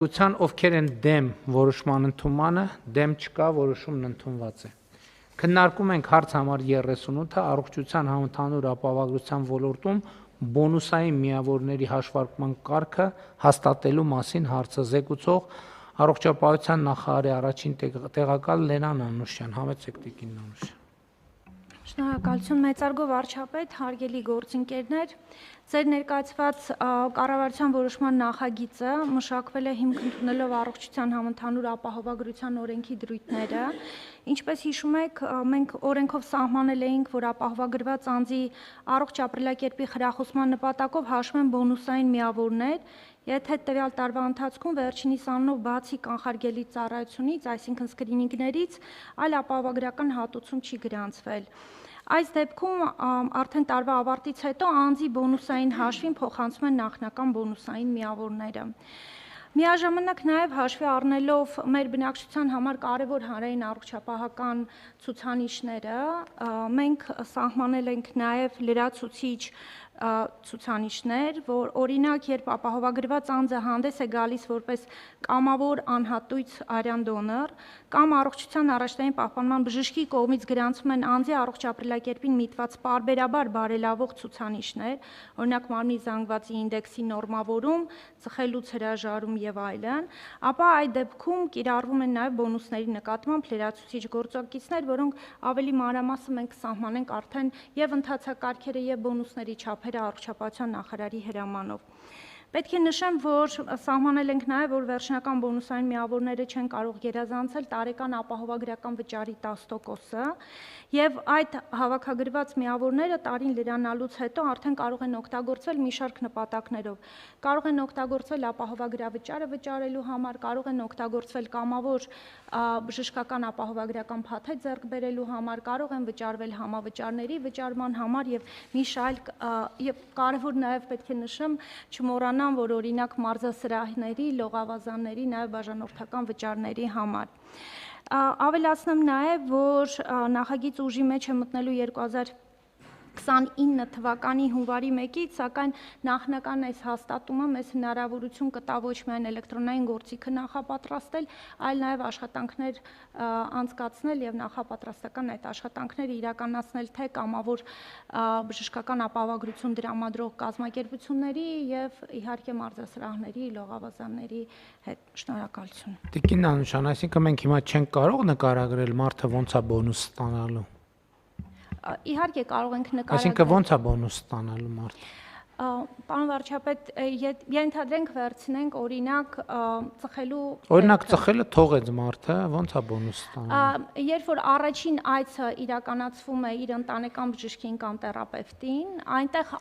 Ության ովքեր են դեմ որոշման ընդունմանը, դեմ չկա, որոշումն ընդունված է։ Քննարկում ենք հարց համար 38-ը առողջության համընդհանուր ապահովագրության ոլորտում բոնուսային միավորների հաշվարկման կարգը հաստատելու մասին հարցը զեկուցող առողջապահության նախարարի առաջին տեղակալ Լենան Անուշյան, համեցեք տիկին Անուշյան։ Շնորհակալություն մեծարգո վարչապետ, հարգելի գործընկերներ, ձեր ներկայացված կառավարության որոշման նախագիծը մշակվել է հիմք ընդունելով առողջության համընդհանուր ապահովագրության օրենքի դրույթները, ինչպես հիշում եք, մենք օրենքով սահմանել էինք, որ ապահովագրված անձի առողջ ապրելակերպի խրախուսման նպատակով հաշվեն բոնուսային միավորներ, եթե տվյալ տարվա ընթացքում վերջինիս անունով բացի կանխարգելիչ ծառայությունից, այսինքն սկրինինգներից, այլ ապահովագրական հատուցում չի գրանցվել։ Այս դեպքում արդեն տարվա ավարտից հետո անձի բոնուսային հաշվին փոխանցում են նախնական բոնուսային միավորները։ Միաժամանակ նաև հաշվի առնելով մեր բնակչության համար կարևոր հանրային առողջապահական ցուցանիշները, մենք սահմանել ենք նաև լրացուցիչ ցուցանիշներ, որ օրինակ, երբ ապահովագրված անձը հանդես է գալիս որպես կամավոր անհատույց արյան դոնոր, կամ առողջության առաջնային պահպանման բժշկի կողմից գրանցվում են անձի առողջ ապրելակերպին միտված պարբերաբար բարելավող ցուցանիշներ, օրինակ մարմնի զանգվածի ինդեքսի նորմավորում, ծխելուց հրաժարում եւ այլն, ապա այդ դեպքում կիրառվում են նաև բոնուսների նկատմամբ լրացուցիչ գործողություններ, որոնք ավելի մանրամասն մենք սահմանենք արդեն եւ ընթացակարգերը եւ բոնուսների չափերը առողջապահության նախարարի հրամանով։ Պետք է նշեմ, որ սահմանել ենք նաև, որ վերջնական բոնուսային միավորները չեն կարող գերազանցել տարեկան ապահովագրական վճարի 10%-ը եւ այդ հավաքագրված միավորները տարին լրանալուց հետո արդեն կարող են օգտագործվել մի շարք նպատակներով։ Կարող են օգտագործվել ապահովագրավճարը վճարելու համար, կարող են օգտագործվել կամավոր բժշկական ապահովագրական փաթեթ ձեռք բերելու համար, կարող են վճարվել համավճարների վճարման համար եւ մի շարք եւ կարեւոր նաեւ պետք է նշեմ, չմոռանամ, որ օրինակ մարզասրահների, լողավազանների, նաև բաժանորդական վճարների համար։ Ավելացնեմ նաև, որ նախագիծ ուժի մեջ է մտնելու 2029 թվականի հունվարի 1-ից, սակայն նախնական այս հաստատումը մեզ հնարավորություն կտա ոչ միայն էլեկտրոնային գործիքը նախապատրաստել, այլ նաև աշխատանքներ անցկացնել եւ նախապատրաստական այդ աշխատանքները իրականացնել թե կամավոր բժշկական ապահովագրություն տրամադրող կազմակերպությունների եւ իհարկե մարզասրահների, լողավազանների հետ։ Շնորհակալություն։ Տիկին Անուշյան, այսինքն մենք հիմա չենք կարող նկարագրել մարդը ոնց է բոնուս ստանալու։ Իհարկե կարող ենք նկարագրել։ Այսինքն ոնց է բոնուս ստանալու մարդը։ Պարոն վարչապետ, ենթադրենք վերցնենք օրինակ ծխելու Օրինակ ծխելը թողեց մարդը, ոնց է բոնուս ստանալու։ Երբ որ առաջին այցը իրականացվում է իր ընտանեկան բժշկին կամ թերապևտին, այնտեղ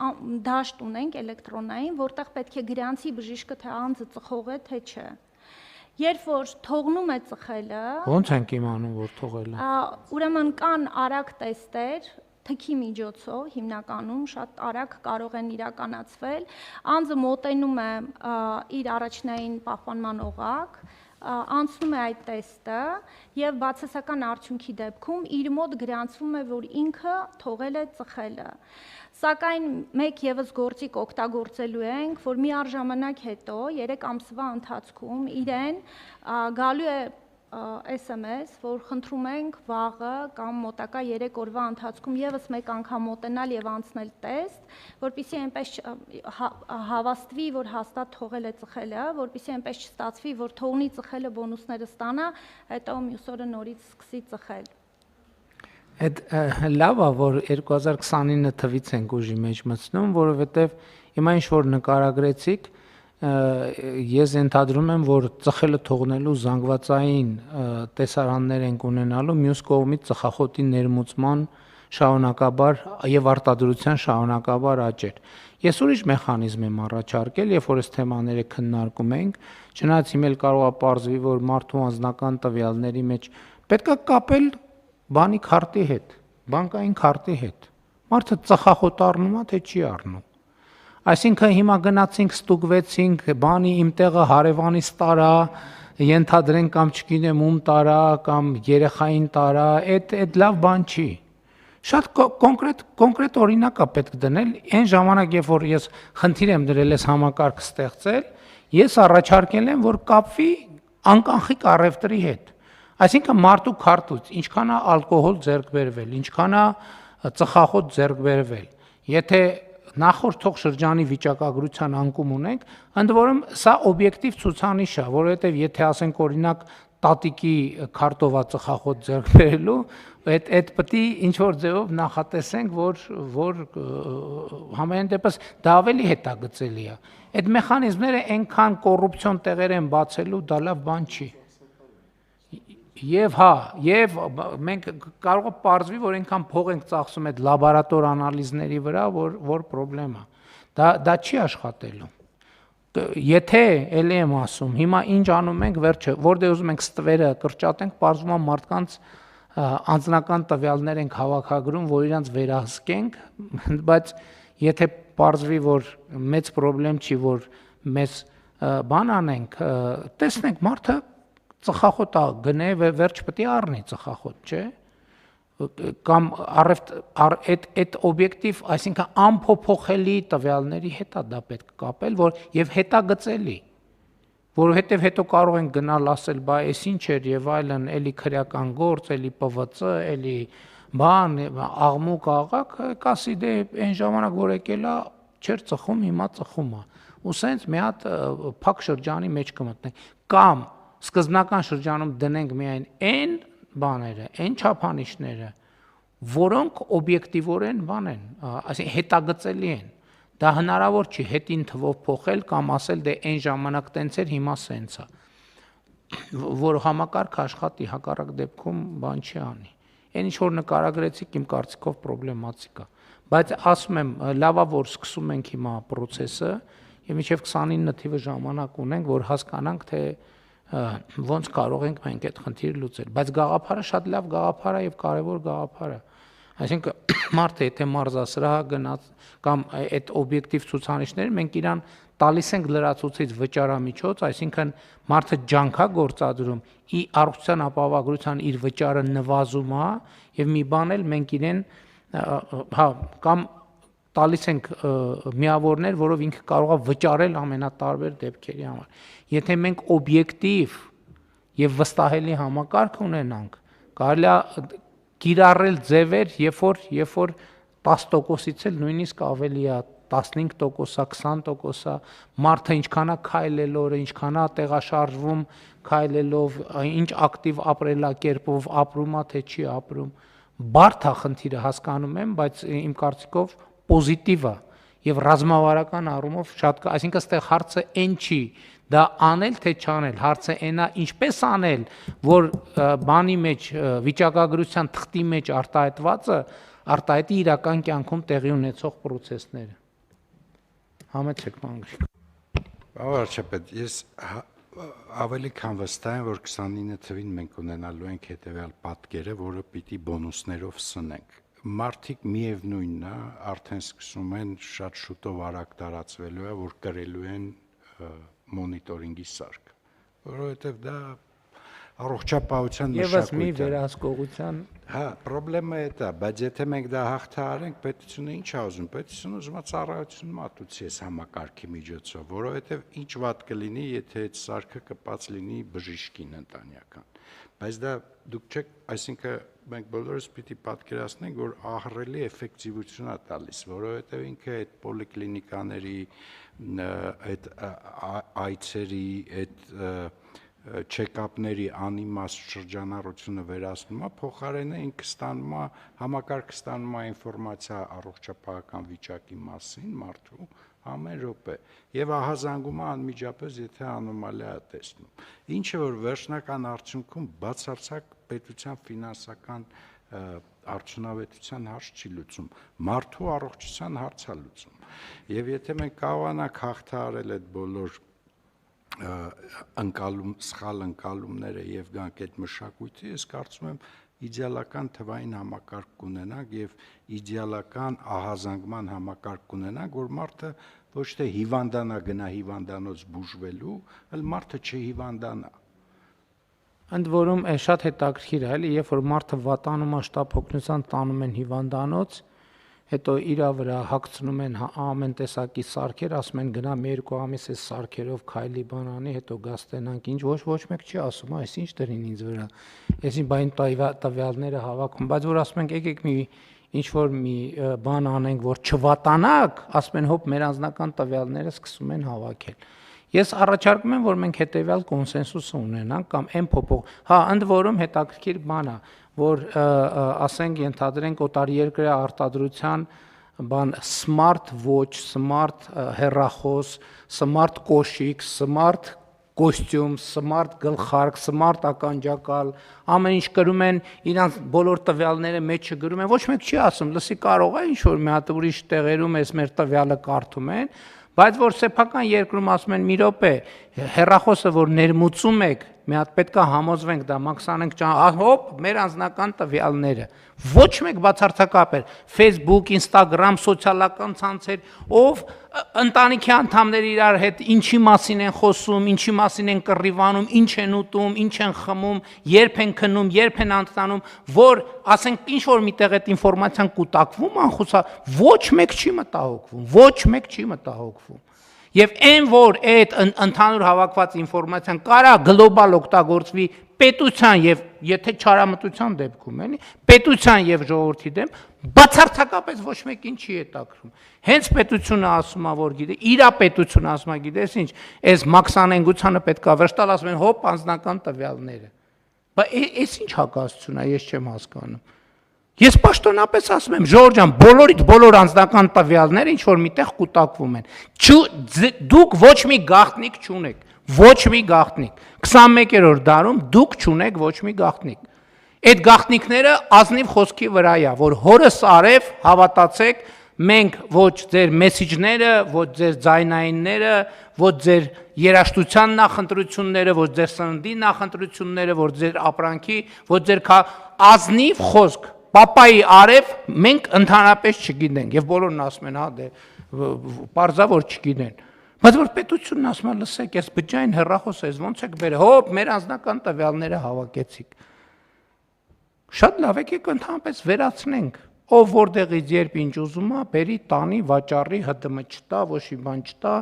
դաշտ ունենք էլեկտրոնային, որտեղ պետք է գրանցի բժիշկը թե անձը ծխող է, թե չէ։ Երբ որ թողնում է ծխելը, ո՞նց ենք իմանում, որ թողել է։ Ուրեմն կան արագ տեստեր, թքի միջոցով հիմնականում շատ արագ կարող են իրականացվել, անձը մոտենում է իր առաջնային պահպանման օղակ, անցնում է այդ տեստը եւ բացասական արդյունքի դեպքում իր մոտ գրանցվում է, որ ինքը թողել է ծխելը։ Սակայն մեկ եւս գործիք օգտագործելու ենք, որ մի առժամանակ հետո 3 ամսվա ընթացքում իրեն գալու է SMS, որ խնդրում ենք վաղը կամ մոտակա 3 օրվա ընթացքում եւս մեկ անգամ մոտենալ եւ անցնել տեստ, որպեսզի այնպես հավաստվի, որ հաստատ թողել է ծխելը, որպեսզի այնպես չստացվի, որ թողնի ծխելը բոնուսները ստանա, հետո մյուս օրը նորից սկսի ծխել։ Այդ լավ է, որ 2029 թվից ենք ուժի մեջ մտնում, որովհետեւ հիմա ինչ որ նկարագրեցիք, ես ենթադրում եմ, որ ծխելը թողնելու զանգվածային տեսարաններ ենք ունենալու, մյուս կողմից ծխախոտի ներմուծման շարունակաբար եւ արտադրության շարունակաբար աճեր։ Ես ուրիշ մեխանիզմ եմ առաջարկել, երբ որ այս թեմաները քննարկում ենք, չնայած հիմա կարող է պարզվի, որ մարդու անձնական տվյալների մեջ պետք է կապել բանի քարտի հետ, բանկային քարտի հետ։ Մարդը ծխախոտ առնում է, թե չի առնում։ Այսինքն հիմա գնացինք, ստուգվեցինք, բանի իմ տեղը հարևանից տարա, ենթադրենք կամ չգիտեմ ում տարա, կամ երեխային տարա, այդ լավ բան չի։ Շատ կոնկրետ օրինակ է պետք դնել, այն ժամանակ, երբ որ ես խնդիր եմ դրել այս համակարգը ստեղծել, ես առաջարկել եմ, որ կապվի անկանխիկ առևտրի հետ։ Այսինքն մարդու քարտուց ինչքան է ալկոհոլ ձեռք բերվել, ինչքան է ծխախոտ ձեռք բերվել։ Եթե նախորդ թող շրջանի վիճակագրության անկում ունենք, ընդ որում սա օբյեկտիվ ցուցանիշ է, որովհետև եթե ասենք օրինակ տատիկի քարտովա ծխախոտ ձեռք բերելու, այդ պետք է ինչ որ ձևով նախատեսենք, որ համենայն դեպս դա ավելի հետագծելի է։ Այդ մեխանիզմները այնքան կոռուպցիոն տեղեր են բացելու, դա լավ բան չի։ Եվ մենք կարող է պարզվի, որ այնքան փող ենք ծախսում այդ լաբորատոր անալիզների վրա, որ պրոբլեմ է։ Դա չի աշխատելու։ Եթե ելի եմ ասում, հիմա ինչ անում ենք, վերջը, որտեղ ուզում ենք ստվերը կրճատենք, պարզվում է մարդկանց անձնական տվյալներ ենք հավաքագրում, որ իրանց վերահսկենք, բայց եթե պարզվի, որ մեծ պրոբլեմ չի, որ մեզ բան անենք, տեսնենք մարդը ծխախոտ գնե վերջ պետք է առնի ծխախոտ, չէ՞։ Կամ այդ օբյեկտիվ, այսինքն անփոփոխելի տվյալների հետ է դա պետք կապել, որ եւ հետագծելի, որովհետեւ հետո կարող ենք գնալ ասել, բա էս ինչ էր եւ այլն, էլի քրեական գործ, էլի ՊՎԾ, էլի բան, աղմուկ աղակ, կասի դե այն ժամանակ որ եկել է, չէր ծխում, հիմա ծխում է։ Ու սենց մի հատ փակ շրջանի մեջ կմտնենք, կամ սկզբնական շրջանում դնենք միայն այն բաները, այն չափանիշները, որոնք օբյեկտիվորեն բան են, այսինքն հետագծելի են։ Դա հնարավոր չի հետին թվով փոխել կամ ասել դե այն ժամանակ տենց էր, հիմա սենց է։ Որ համակարգ աշխատի, հակառակ դեպքում բան չի անի։ Այն ինչ որ նկարագրեցիք, իմ կարծիքով պրոբլեմատիկ է։ Բայց ասում եմ, լավա որ սկսում ենք հիմա process-ը եւ մինչեւ 29 թիվը ժամանակ ունենք, որ հասկանանք, թե ոնց կարող ենք մենք այդ խնդիրը լուծել, բայց գաղափարը շատ լավ գաղափար է եւ կարեւոր գաղափար է։ Այսինքն մարդը եթե մարզասրահ գնաց կամ այդ օբյեկտիվ ցուցանիշները մենք իրան տալիս ենք լրացուցիչ վճարամիջոց, այսինքն մարդը ջանքա գործադրում, ի առողջության ապահովագրության իր վճարը նվազում է եւ մի բան էլ մենք իրեն կամ տալիս ենք միավորներ, որով ինքը կարող է վճարել ամենատարբեր դեպքերի համար։ Եթե մենք օբյեկտիվ եւ վստահելի համակարգ ունենանք, կարելի է կիրառել ձևեր, երբ որ 10%-ից էլ նույնիսկ ավելի է, 15%-ա, 20%-ա, մարդը ինչքան է քայլելով, ինչքան է տեղաշարժվում քայլելով, ինչ ակտիվ ապրելակերպով ապրում է, թե չի ապրում։ Բարդ է խնդիրը, հասկանում եմ, բայց իմ կարծիքով պոզիտիվ է եւ ռազմավարական առումով շատ, այսինքն այստեղ հարցը այն չի, դա անել թե չանել, հարցը այնա ինչպես անել, որ բանի մեջ վիճակագրության թղթի մեջ արտահայտվածը արտահայտի իրական կյանքում տեղի ունեցող process-ները։ Համեցեք մանգրիկ։ Վարչապետ, ես ավելի քան վստահ եմ, որ 29 թվին մենք ունենալու ենք հետեւյալ պատկերը, որը պիտի բոնուսներով սնենք։ Մարդիկ միևնույնն է, արդեն սկսում են շատ շուտով արագ տարածվելու է, որ կրելու են մոնիտորինգի սարք, որովհետև դա առողջապահության մշակույթ է։ Եվս մի վերահսկողության։ Հա, խնդրեմը դա է, բայց եթե մենք դա հաղթահարենք, պետությունը ինչ է ուզում, պետությունը ուզում է ծառայություն մատուցի այս համակարգի միջոցով, որովհետև ինչ վատ կլինի, եթե այդ սարքը կպած լինի բժիշկին ընտանեկան։ Բայց դա դուք չեք, այսինքն մենք բոլորս պիտի պատկերացնենք, որ ահռելի էֆեկտիվություն է տալիս, որովհետև ինքը այդ պոլիկլինիկաների, այդ այցերի, այդ չեկապների անիմաստ շրջանառությունը վերացնում է, փոխարենը ինքը ստանում է, համակարգը ստանում է ինֆորմացիա առողջապահական վիճակի մասին մարդու ամեն րոպե եւ ահազանգում է անմիջապես, եթե անոմալիա է տեսնում։ Ինչը որ վերջնական արդյունքում բացարձակ պետության ֆինանսական արդյունավետության հարց չի լուծում, մարդու առողջության հարց է լուծում։ Եվ եթե մենք կարողանանք հաղթահարել այդ բոլոր սխալ ընկալումները եւ գանք այդ մշակույթի, ես կարծում եմ իդեալական թվային համակարգ կունենանք եւ իդեալական ահազանգման համակարգ կունենանք, որ մարդը ոչ թե հիվանդանա գնա հիվանդանոց բուժվելու, այլ մարդը չհիվանդանա։ Ընդ որում շատ հետաքրքիր է, էլի, երբ որ մարդը վատանում է շտապ օգնության տանում են հիվանդանոց, հետո իրա վրա հագցնում են ամեն տեսակի սարքեր, ասում են գնա մի երկու ամիս այս սարքերով քայլի բանանի, հետո գաստենանք, ինչ ոչ մեկ չի ասում, այս ինչ դրին ինձ վրա։ Այսին բայն տվյալները հավաքում, բայց որ ասում ենք եկեք մի ինչ որ մի բան անենք, որ չվատանակ, ասում են հոп մեր անձնական տվյալները սկսում են հավաքել։ Ես առաջարկում եմ, որ մենք հետեւյալ կոնսենսուս ունենանք կամ այն փոփոխ, ընդ որում հետաքրքիր բան է, որ ասենք ենթադրենք օտարերկրյա արտադրության բան smart watch, smart հեռախոս, smart կոշիկ, smart կոստյում, smart գլխարկ, smart ականջակալ, ամեն ինչ գրում են, իրանց բոլոր տվյալները մեջ չգրում են, ոչ մեկ չի ասում, լսի կարող է ինչ որ մի հատ ուրիշ տեղերում էս մեր տվյալը կարդում են, բայց որ սեփական երկրում ասում են մի րոպե, հեռախոսը որ ներմուծում եք, մի հատ պետքա համոզվենք դա մաքսանենք հոպ, մեր անձնական տվյալները, ոչ մեկ բացարձակապես, Facebook, Instagram, սոցիալական ցանցեր, ով ընտանիքի անդամները իրար հետ ինչի մասին են խոսում, ինչի մասին են կռիվանում, ինչ են ուտում, ինչ են խմում, երբ են քնում, երբ են անցնում, որ ասենք ինչ որ միտեղ այդ ինֆորմացիան կուտակվում անխուսա, ոչ մեկ չի մտահոգվում, ոչ մեկ չի մտահոգվում։ Եվ այն որ այդ ընդհանուր հավաքված ինֆորմացիան կարա գլոբալ օգտագործվի պետության եւ եթե չարամտության դեպքում էլի պետության եւ ժողովրդի դեմ բացարձակապես ոչ մեկին չի հետաքրում հենց պետությունը ասում է որ գիտե իրա պետությունը ասում է գիտես ինչ այս մաքսանենգությանը պետքա վշտալ ասում են հոպ անձնական տվյալները բայց այս ինչ հակասություն է ես չեմ հասկանում Ես պաշտոնապես ասում եմ, Ժորժ ջան, բոլորիդ բոլոր անձնական տվյալները ինչ որ միտեղ կուտակվում են։ Դուք ոչ մի գաղտնիք չունեք, ոչ մի գաղտնիք։ 21-րդ դարում դուք չունեք ոչ մի գաղտնիք։ Այդ գաղտնիքները ազնիվ խոսքի վրա է, որ հորս արև հավատացեք, մենք ոչ ձեր մեսիջները, ոչ ձեր ձայնայինները, ոչ ձեր երաժշտության նախընտրությունները, ոչ ձեր սննդի նախընտրությունները, ոչ ձեր ապրանքի, ոչ ձեր ազնիվ խոսք Պապայի արև մենք ընդհանրապես չգիտենք եւ բոլորն ասում են, հա դե պարզա որ չգիտեն։ Բայց որ պետությունն ասում է, լսեք, այս բջջային հեռախոսը էս ոնց եք բերել, հոպ, մեր անձնական տվյալները հավաքեցիք։ Շատ լավ եկեք ընդհանրապես վերացնենք։ Ով որտեղից երբ ինչ ուզում է, բերի տանի, վաճառի, ՀՏՄ չտա, ոչ մի բան չտա,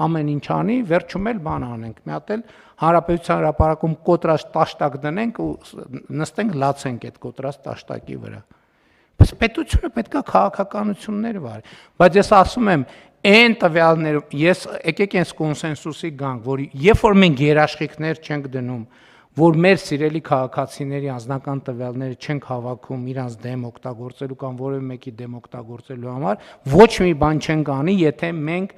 ամեն ինչ անի, վերջում էլ բան անենք։ Մի հատ էլ Հանրապետության հրապարակում կոտրած տաշտակ դնենք ու նստենք լացենք այդ կոտրած տաշտակի վրա։ Բայց պետությունը պետքա քաղաքականություններ վարի։ Բայց ես ասում եմ, այն տվյալները, ես եկեք այս կոնսենսուսի գանք, որ երբ որ մենք երաշխիքներ չենք դնում, որ մեր սիրելի քաղաքացիների անձնական տվյալները չենք հավաքում իրանց դեմ օգտագործելու կամ որևէ մեկի դեմ օգտագործելու համար, ոչ մի բան չենք անի, եթե մենք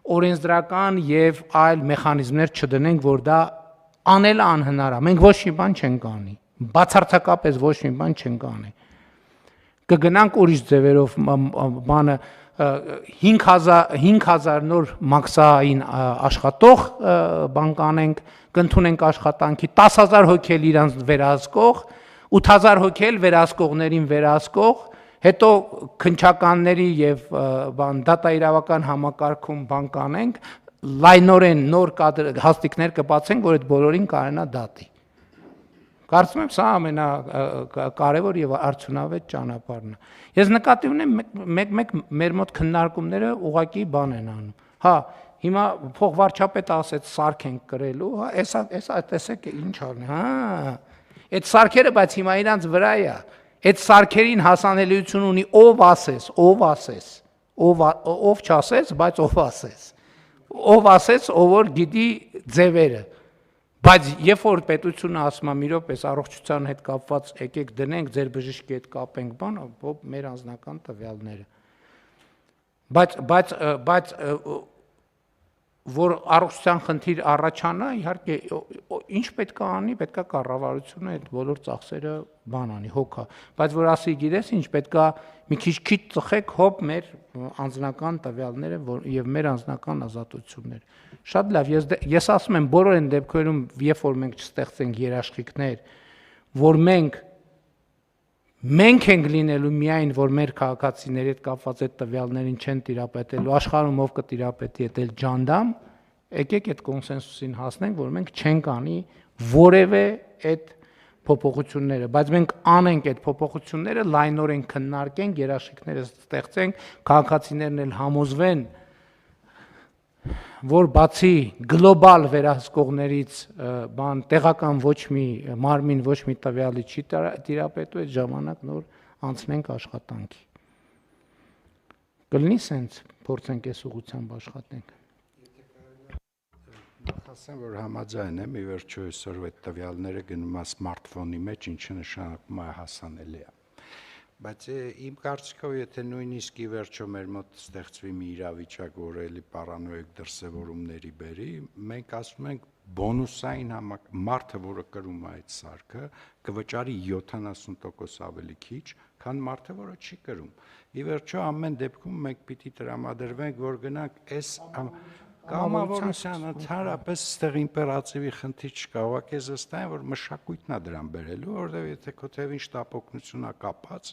օրենսդրական եւ այլ մեխանիզմներ չդնենք, որ դա անելը անհնար է։ Մենք ոչ մի բան չենք անի։ Բացարձակապես ոչ մի բան չենք անի։ Կգնանք ուրիշ ձևերով բանը 5000 նոր մաքսային աշխատող բան կանենք, կընդունենք աշխատանքի 10000 հոգի էլ իրանց վերահսկող, 8000 հոգի էլ վերահսկողներին վերահսկող, հետո քննչականների եւ բան դատա իրավական համակարգում բան կանենք, լայնորեն նոր հաստիկներ կբացենք, որ այդ բոլորին կարենա դատի։ Կարծում եմ սա ամենակարևոր եւ արդյունավետ ճանապարհն է։ Ես նկատի ունեմ մեկ մեր մոտ քննարկումները ուղղակի բան են անում։ Հա, հիմա փոխվարչապետը ասեց սարք ենք կրելու, հա, էսա տեսեք ինչ արնի, հա։ Այդ սարքերը բայց հիմա իրանց վրա է։ Այդ սարքերին հասանելիություն ունի ով ասես, ով չասես, բայց ով ասես։ Ով ասես, ով որ գիտի ձևերը։ Բայց երբ որ պետությունը ասում է մի րոպե առողջության հետ կապված եկեք դնենք ձեր բժշկի հետ կապենք բան, մեր անձնական տվյալները։ Բայց որ առողջության խնդիր առաջանա, իհարկե ինչ պետք է անի, պետք է կառավարությունը այդ բոլոր ծախսերը բան անի, հոգա։ Բայց որ ասի, գիտես ինչ, պետք է մի քիչ ծխեք հոպ մեր անձնական տվյալները եւ մեր անձնական ազատությունները։ Շատ լավ, ես ասում եմ բոլոր այն դեպքերում, երբ որ մենք չստեղծենք երաշխիքներ, որ մենք ենք լինելու միայն, որ մեր քաղաքացիների հետ կապված այդ տվյալներին չեն տիրապետելու, աշխարհում ով կտիրապետի այդ ջանդամ, եկեք այդ կոնսենսուսին հասնենք, որ մենք չենք անի որևէ այդ փոփոխությունները, բայց մենք անենք այդ փոփոխությունները, լայնորեն քննարկենք, երաշխիքները ստեղծենք, քաղաքացիներն էլ համոզվեն, որ բացի գլոբալ վերահսկողներից բան տեղական ոչ մի մարմին ոչ մի տվյալի չի տիրապետու, այդ ժամանակ նոր անցնենք աշխատանքի։ Կլինի սենց փորձենք այս ուղղությամբ աշխատենք։ Ասեմ, որ համաձայն եմ, ի վերջո այսօր այդ տվյալները գնում է սմարթֆոնի մեջ, ինչը նշանակում է հասանելի է։ Բայց իմ կարծիքով, եթե նույնիսկ ի վերջո մեր մոտ ստեղծվի մի իրավիճակ, որը էլի պարանոիկ դրսևորումների բերի, մենք ասում ենք բոնուսային մարդը, որը կրում է այդ սարքը, կվճարի 70% ավելի քիչ, քան մարդը, որը չի կրում։ Ի վերջո ամեն դեպքում մենք պիտի տրամադրվենք, որ գնանք այս կամավորության ընդհանրապես այստեղ իմպերատիվի խնդիր չկա, ուղղակի զստայն որ մշակույթն է դրան բերելու, որովհետև եթե քո թևին շտապօգնություն է կապած,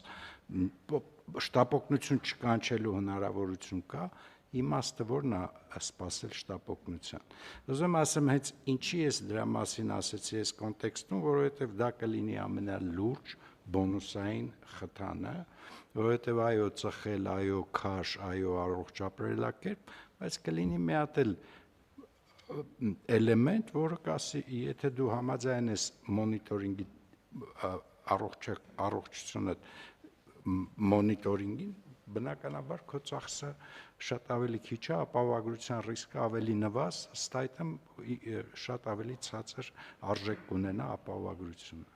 շտապօգնություն չկանչելու հնարավորություն կա, իմաստը որն է սпасել շտապօգնության։ Ուզում ասեմ, հենց ինչի ես դրա մասին ասեցի այս կոնտեքստում, որովհետև դա կլինի ամենալուրջ բոնուսային խթանը, որովհետև այո ծխել, այո քաշ, այո առողջ ապրելակերպ, բայց կլինի մի հատ էլ էլեմենտ, որը կասի, եթե դու համաձայն ես մոնիտորինգի առողջությունը մոնիտորինգին, բնականաբար քո ծախսը շատ ավելի քիչ է, ապահովագրության ռիսկը ավելի նվազ, ըստ այդմ շատ ավելի ցածր արժեք կունենա ապահովագրությունը։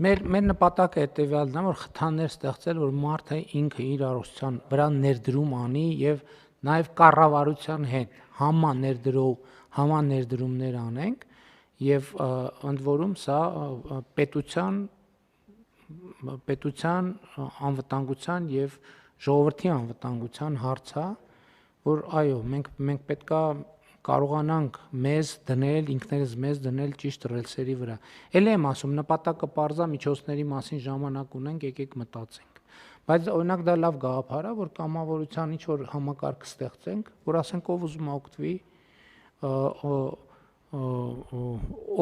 Մեր նպատակը հետևյալն է, որ խթաններ ստեղծել, որ մարդը ինքը իր առողջության վրա ներդրում անի եւ նաև կառավարության հետ համաներդրումներ անենք եւ ընդ որում սա պետության անվտանգության եւ ժողովրդի անվտանգության հարց է, որ այո, մենք պետքա կարողանանք ինքներս մեզ դնել ճիշտ ռելսերի վրա։ Էլ եմ ասում, նպատակը պարզա միջոցների մասին ժամանակ ունենք, եկեք մտածենք։ Բայց օրինակ դա լավ գաղափար է, որ կամավորության ինչ որ համակարգ ստեղծենք, որ ասենք ով ուզում է օգտվի,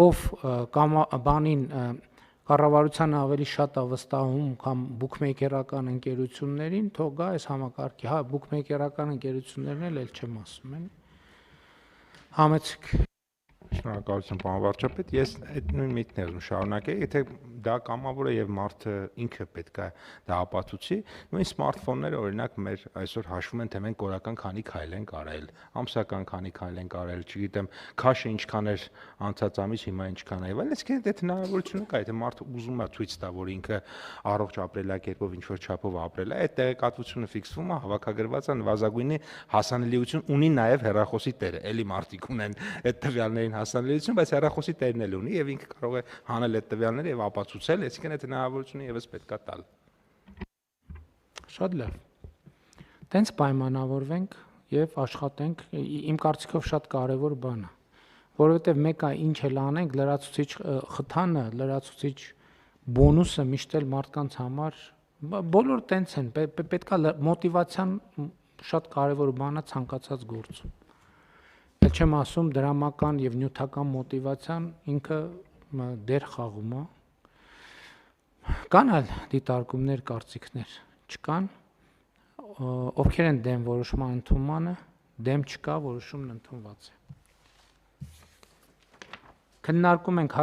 ով բանին կառավարությանը ավելի շատ է վստահում, քան բուքմեյքերական ընկերություններին, թող գա այս համակարգի, հա, բուքմեյքերական ընկերություններն էլ չեմ ասում, համեցեք։ Շնորհակալություն, պարոն վարչապետ, ես այդ նույն միտքն եմ շարունակել, եթե դա կամավոր է եւ մարդը ինքը պետք է դա ապացուցի, նույն սմարթֆոնները օրինակ մեր այսօր հաշվում են, թե մենք օրական քանի քայլ ենք արել, ամսական քանի քայլ ենք արել, չգիտեմ, քաշը ինչքան էր անցած ամիս, հիմա ինչքան է, այլ այսինքն այդ հնարավորությունը կա, եթե մարդը ուզում է ցույց տա, որ ինքը առողջ ապրելակերպով ինչ որ չափով ապրել է, այդ տեղեկատվությունը ֆիքսվում է, հավաքագրված է, նվազագույնի հասանելիություն ունի նաեւ հեռախոսի տերը, էլի մարդիկ ունեն այդ տվյալներին հասանելիություն, բայց հեռախոսի տերն էլ ունի եւ ինքը կարող է հանել այդ տվյալները եւ ապացուցել, այսինքն այդ հնարավորությունը եւս պետքա տալ։ Շատ լավ։ Տենց պայմանավորվենք եւ աշխատենք, իմ կարծիքով շատ կարեւոր բան է, որովհետեւ մեկը ինչ էլ անենք, լրացուցիչ խթանը, լրացուցիչ բոնուսը միշտ էլ մարդկանց համար բոլոր տենց են, պետքա մոտիվացիան շատ կարեւոր բան է ցանկացած գործում։ Էլ չեմ ասում դրամական եւ նյութական մոտիվացիան ինքը դեր խաղում է։ Կան այլ դիտարկումներ, կարծիքներ, չկան, ովքեր են դեմ որոշման ընդունմանը, դեմ չկա, որոշումն ընդունված է։ Քննարկում ենք հարց